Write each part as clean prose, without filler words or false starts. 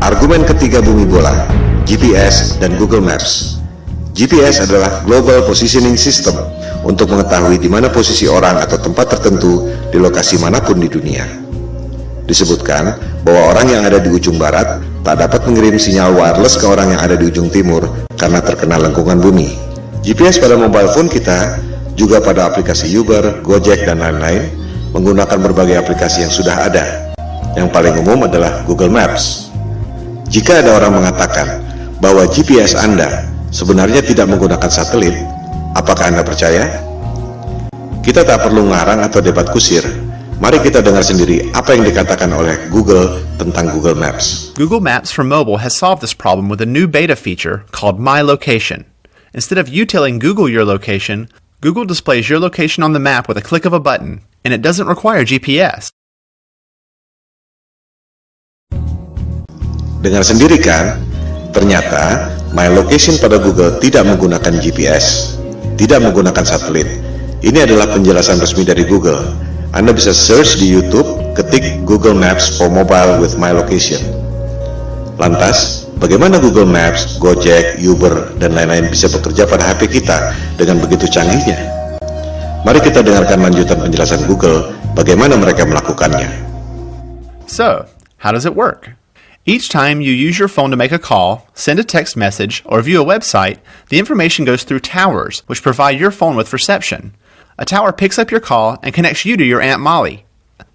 Argumen ketiga bumi bola, GPS dan Google Maps. GPS adalah Global Positioning System untuk mengetahui di mana posisi orang atau tempat tertentu di lokasi manapun di dunia. Disebutkan bahwa orang yang ada di ujung barat tak dapat mengirim sinyal wireless ke orang yang ada di ujung timur karena terkena lengkungan bumi. GPS pada mobile phone kita, juga pada aplikasi Uber, Gojek, dan lain-lain, menggunakan berbagai aplikasi yang sudah ada. Yang paling umum adalah Google Maps. Jika ada orang mengatakan bahwa GPS Anda sebenarnya tidak menggunakan satelit, apakah Anda percaya? Kita tak perlu ngarang atau debat kusir. Mari kita dengar sendiri apa yang dikatakan oleh Google tentang Google Maps. Google Maps for mobile has solved this problem with a new beta feature called My Location. Instead of you telling Google your location, Google displays your location on the map with a click of a button, and it doesn't require GPS. Dengar sendiri kan? Ternyata My Location pada Google tidak menggunakan GPS, tidak menggunakan satelit. Ini adalah penjelasan resmi dari Google. Anda bisa search di YouTube, ketik Google Maps for Mobile with My Location. Lantas, bagaimana Google Maps, Gojek, Uber, dan lain-lain bisa bekerja pada HP kita dengan begitu canggihnya? Mari kita dengarkan lanjutan penjelasan Google bagaimana mereka melakukannya. So, how does it work? Each time you use your phone to make a call, send a text message, or view a website, the information goes through towers, which provide your phone with reception. A tower picks up your call and connects you to your Aunt Molly.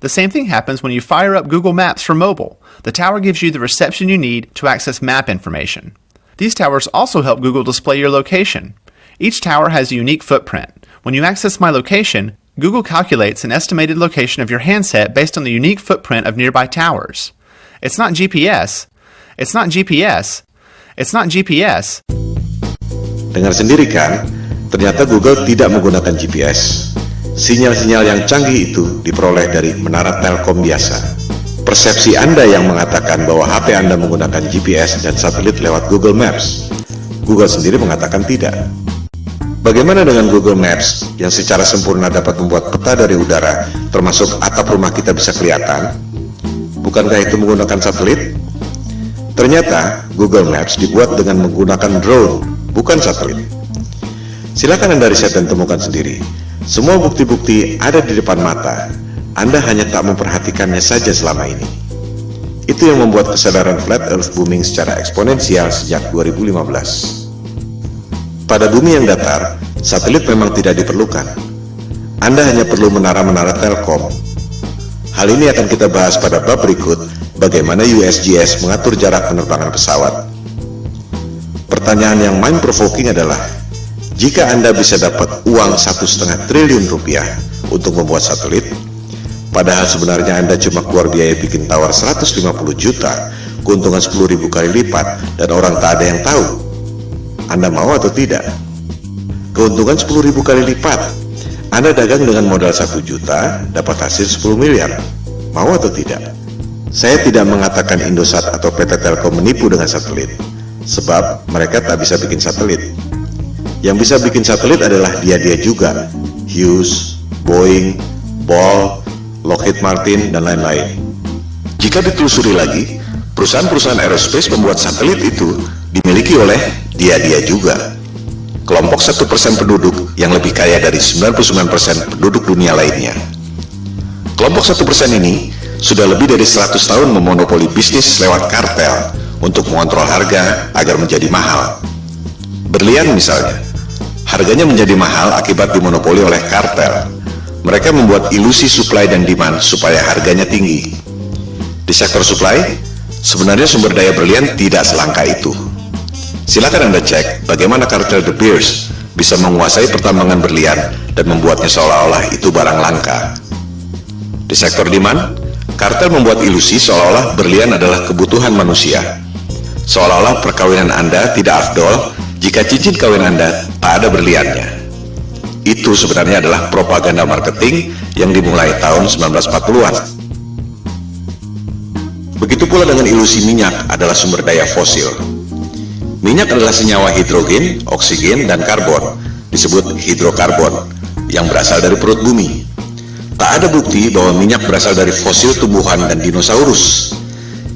The same thing happens when you fire up Google Maps for mobile. The tower gives you the reception you need to access map information. These towers also help Google display your location. Each tower has a unique footprint. When you access My Location, Google calculates an estimated location of your handset based on the unique footprint of nearby towers. It's not GPS. It's not GPS. It's not GPS. Dengar sendiri kan? Ternyata Google tidak menggunakan GPS. Sinyal-sinyal yang canggih itu diperoleh dari menara Telkom biasa. Persepsi Anda yang mengatakan bahwa HP Anda menggunakan GPS dan satelit lewat Google Maps. Google sendiri mengatakan tidak. Bagaimana dengan Google Maps yang secara sempurna dapat membuat peta dari udara, termasuk atap rumah kita bisa kelihatan? Bukankah itu menggunakan satelit? Ternyata Google Maps dibuat dengan menggunakan drone, bukan satelit. Silakan Anda riset dan temukan sendiri. Semua bukti-bukti ada di depan mata. Anda hanya tak memperhatikannya saja selama ini. Itu yang membuat kesadaran Flat Earth booming secara eksponensial sejak 2015. Pada bumi yang datar, satelit memang tidak diperlukan. Anda hanya perlu menara-menara Telkom. Hal ini akan kita bahas pada bab berikut, bagaimana USGS mengatur jarak penerbangan pesawat. Pertanyaan yang mind-provoking adalah, jika Anda bisa dapat uang 1,5 triliun rupiah untuk membuat satelit, padahal sebenarnya Anda cuma keluar biaya bikin tower 150 juta, keuntungan 10.000 kali lipat, dan orang tak ada yang tahu, Anda mau atau tidak? Keuntungan 10.000 kali lipat. Anda dagang dengan modal 1 juta, dapat hasil 10 miliar. Mau atau tidak? Saya tidak mengatakan Indosat atau PT Telkom menipu dengan satelit, sebab mereka tak bisa bikin satelit. Yang bisa bikin satelit adalah dia-dia juga, Hughes, Boeing, Ball, Lockheed Martin, dan lain-lain. Jika ditelusuri lagi, perusahaan-perusahaan aerospace membuat satelit itu dimiliki oleh dia-dia juga. Kelompok 1% penduduk yang lebih kaya dari 99% penduduk dunia lainnya. Kelompok 1% ini sudah lebih dari 100 tahun memonopoli bisnis lewat kartel untuk mengontrol harga agar menjadi mahal. Berlian misalnya, harganya menjadi mahal akibat dimonopoli oleh kartel. Mereka membuat ilusi supply dan demand supaya harganya tinggi. Di sektor supply, sebenarnya sumber daya berlian tidak selangka itu. Silakan Anda cek bagaimana kartel De Beers bisa menguasai pertambangan berlian dan membuatnya seolah-olah itu barang langka. Di sektor demand, kartel membuat ilusi seolah-olah berlian adalah kebutuhan manusia. Seolah-olah perkawinan Anda tidak afdol jika cincin kawin Anda tak ada berliannya. Itu sebenarnya adalah propaganda marketing yang dimulai tahun 1940-an. Begitu pula dengan ilusi minyak adalah sumber daya fosil. Minyak adalah senyawa hidrogen, oksigen, dan karbon, disebut hidrokarbon, yang berasal dari perut bumi. Tak ada bukti bahwa minyak berasal dari fosil tumbuhan dan dinosaurus.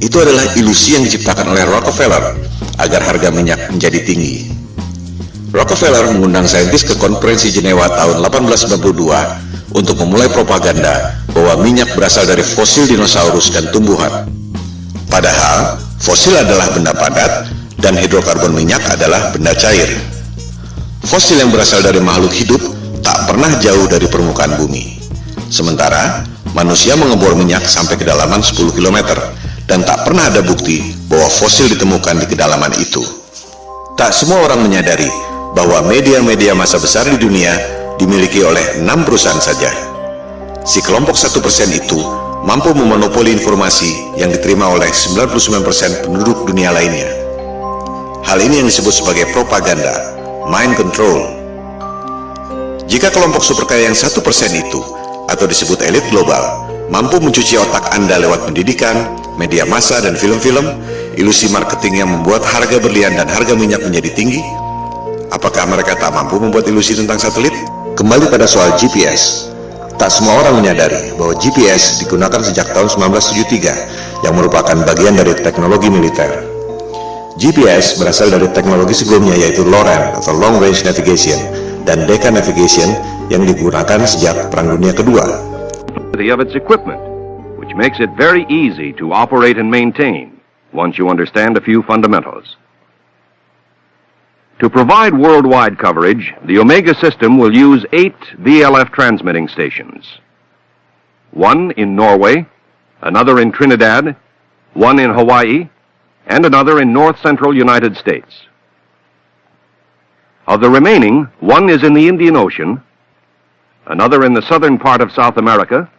Itu adalah ilusi yang diciptakan oleh Rockefeller agar harga minyak menjadi tinggi. Rockefeller mengundang saintis ke konferensi Jenewa tahun 1892 untuk memulai propaganda bahwa minyak berasal dari fosil dinosaurus dan tumbuhan. Padahal, fosil adalah benda padat dan hidrokarbon minyak adalah benda cair. Fosil yang berasal dari makhluk hidup tak pernah jauh dari permukaan bumi. Sementara, manusia mengebor minyak sampai kedalaman 10 km dan tak pernah ada bukti bahwa fosil ditemukan di kedalaman itu. Tak semua orang menyadari bahwa media-media massa besar di dunia dimiliki oleh 6 perusahaan saja. Si kelompok 1% itu mampu memonopoli informasi yang diterima oleh 99% penduduk dunia lainnya. Hal ini yang disebut sebagai propaganda, mind control. Jika kelompok super kaya yang 1% itu, atau disebut elit global, mampu mencuci otak Anda lewat pendidikan, media massa, dan film-film, ilusi marketing yang membuat harga berlian dan harga minyak menjadi tinggi, apakah mereka tak mampu membuat ilusi tentang satelit? Kembali pada soal GPS. Tak semua orang menyadari bahwa GPS digunakan sejak tahun 1973 yang merupakan bagian dari teknologi militer. GPS berasal dari teknologi sebelumnya yaitu LORAN atau Long Range Navigation dan Decca Navigation yang digunakan sejak Perang Dunia Kedua. Of its equipment, which makes it very easy to operate and maintain once you understand a few fundamentals. To provide worldwide coverage, the Omega system will use 8 VLF transmitting stations. One in Norway, another in Trinidad, one in Hawaii, and another in north-central United States. Of the remaining, one is in the Indian Ocean, another in the southern part of South America,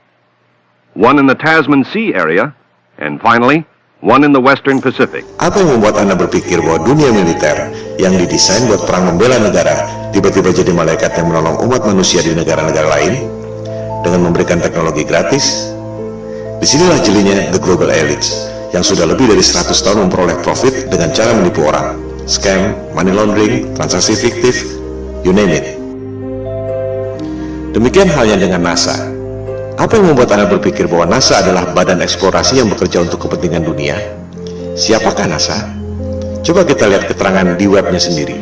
one in the Tasman Sea area, and finally, one in the Western Pacific. Apa yang membuat Anda berpikir bahwa dunia militer yang didesain buat perang membela negara tiba-tiba jadi malaikat yang menolong umat manusia di negara-negara lain dengan memberikan teknologi gratis? Disinilah jelinya the global elites yang sudah lebih dari 100 tahun memperoleh profit dengan cara menipu orang, scam, money laundering, transaksi fiktif, you name it. Demikian halnya dengan NASA. Apa yang membuat Anda berpikir bahwa NASA adalah badan eksplorasi yang bekerja untuk kepentingan dunia? Siapakah NASA? Coba kita lihat keterangan di webnya sendiri.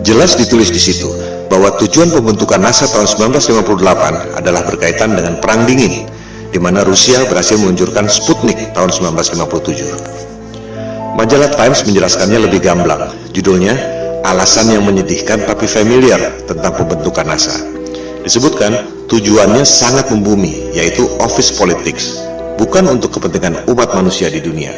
Jelas ditulis di situ bahwa tujuan pembentukan NASA tahun 1958 adalah berkaitan dengan Perang Dingin, di mana Rusia berhasil meluncurkan Sputnik tahun 1957. Majalah Times menjelaskannya lebih gamblang. Judulnya, Alasan yang Menyedihkan Tapi Familiar tentang Pembentukan NASA. Disebutkan, tujuannya sangat membumi, yaitu office politics, bukan untuk kepentingan umat manusia di dunia.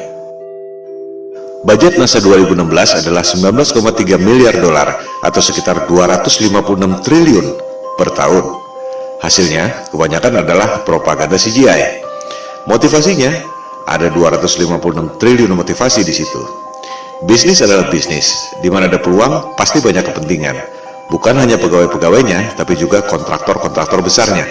Budget NASA 2016 adalah 19,3 miliar dolar atau sekitar 256 triliun per tahun. Hasilnya, kebanyakan adalah propaganda CGI. Motivasinya, ada 256 triliun motivasi di situ. Bisnis adalah bisnis, di mana ada peluang, pasti banyak kepentingan. Bukan hanya pegawai-pegawainya, tapi juga kontraktor-kontraktor besarnya.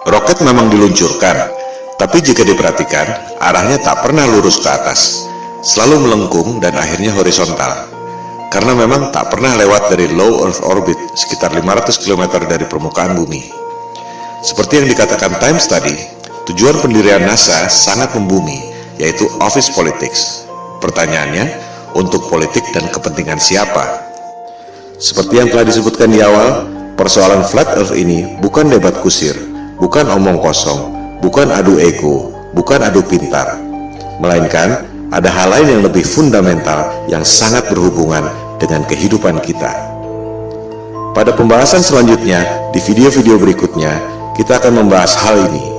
Roket memang diluncurkan, tapi jika diperhatikan, arahnya tak pernah lurus ke atas, selalu melengkung dan akhirnya horizontal. Karena memang tak pernah lewat dari low Earth orbit, sekitar 500 km dari permukaan bumi. Seperti yang dikatakan Times tadi, tujuan pendirian NASA sangat membumi, yaitu office politics. Pertanyaannya, untuk politik dan kepentingan siapa? Seperti yang telah disebutkan di awal, persoalan flat earth ini bukan debat kusir, bukan omong kosong, bukan adu ego, bukan adu pintar, melainkan ada hal lain yang lebih fundamental yang sangat berhubungan dengan kehidupan kita. Pada pembahasan selanjutnya, di video-video berikutnya, kita akan membahas hal ini.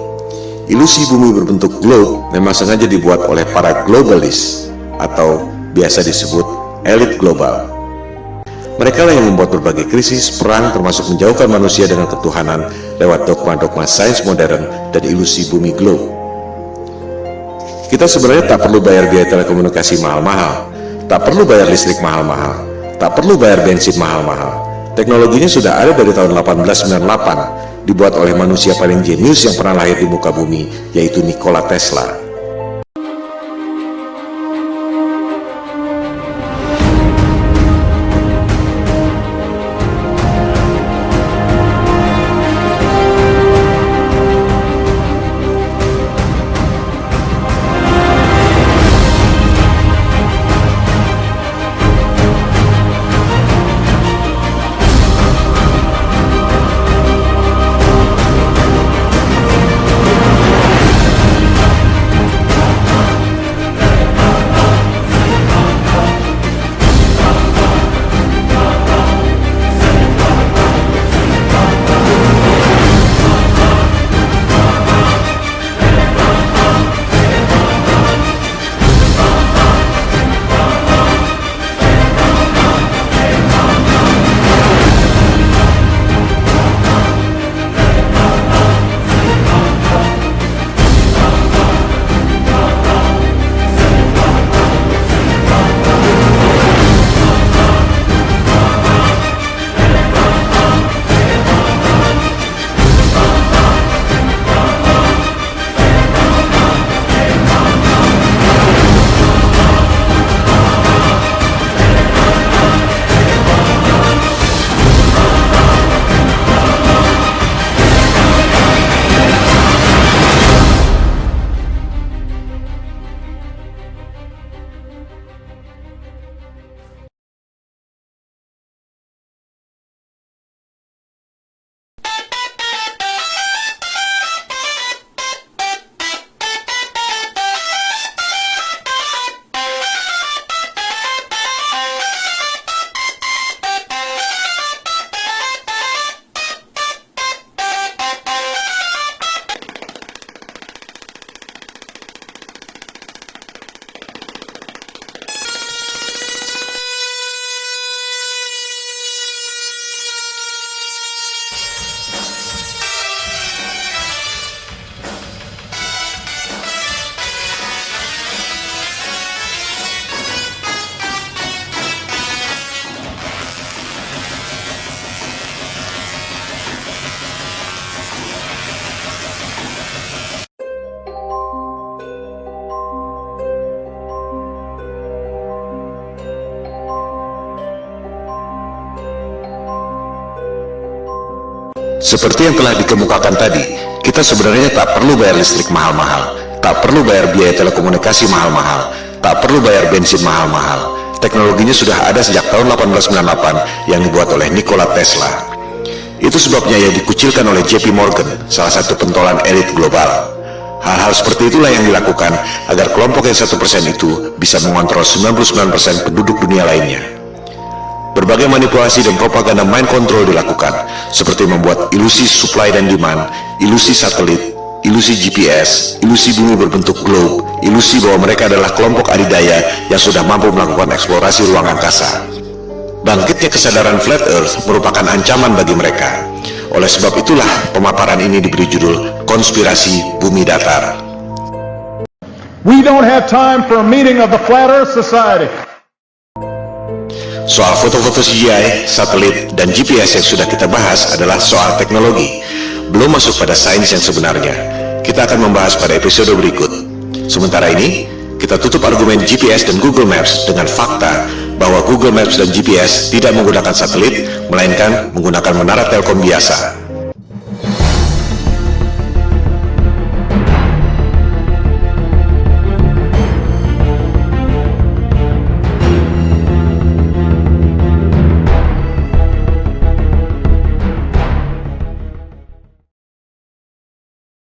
Ilusi bumi berbentuk globe memang sengaja dibuat oleh para globalis atau biasa disebut elit global. Mereka lah yang membuat berbagai krisis, perang, termasuk menjauhkan manusia dengan ketuhanan lewat dogma-dogma sains modern dan ilusi bumi globe. Kita sebenarnya tak perlu bayar biaya telekomunikasi mahal-mahal, tak perlu bayar listrik mahal-mahal, tak perlu bayar bensin mahal-mahal. Teknologinya sudah ada dari tahun 1898, dibuat oleh manusia paling jenius yang pernah lahir di muka bumi, yaitu Nikola Tesla. Seperti yang telah dikemukakan tadi, kita sebenarnya tak perlu bayar listrik mahal-mahal, tak perlu bayar biaya telekomunikasi mahal-mahal, tak perlu bayar bensin mahal-mahal. Teknologinya sudah ada sejak tahun 1898 yang dibuat oleh Nikola Tesla. Itu sebabnya ia dikucilkan oleh JP Morgan, salah satu pentolan elit global. Hal-hal seperti itulah yang dilakukan agar kelompok yang 1% itu bisa mengontrol 99% penduduk dunia lainnya. Berbagai manipulasi dan propaganda mind control dilakukan, seperti membuat ilusi supply dan demand, ilusi satelit, ilusi GPS, ilusi bumi berbentuk globe, ilusi bahwa mereka adalah kelompok adidaya yang sudah mampu melakukan eksplorasi ruang angkasa. Bangkitnya kesadaran flat earth merupakan ancaman bagi mereka. Oleh sebab itulah pemaparan ini diberi judul Konspirasi Bumi Datar. We don't have time for a meeting of the Flat Earth Society. Soal foto-foto CGI, satelit, dan GPS yang sudah kita bahas adalah soal teknologi, belum masuk pada sains yang sebenarnya. Kita akan membahas pada episode berikut. Sementara ini, kita tutup argumen GPS dan Google Maps dengan fakta bahwa Google Maps dan GPS tidak menggunakan satelit, melainkan menggunakan menara telkom biasa.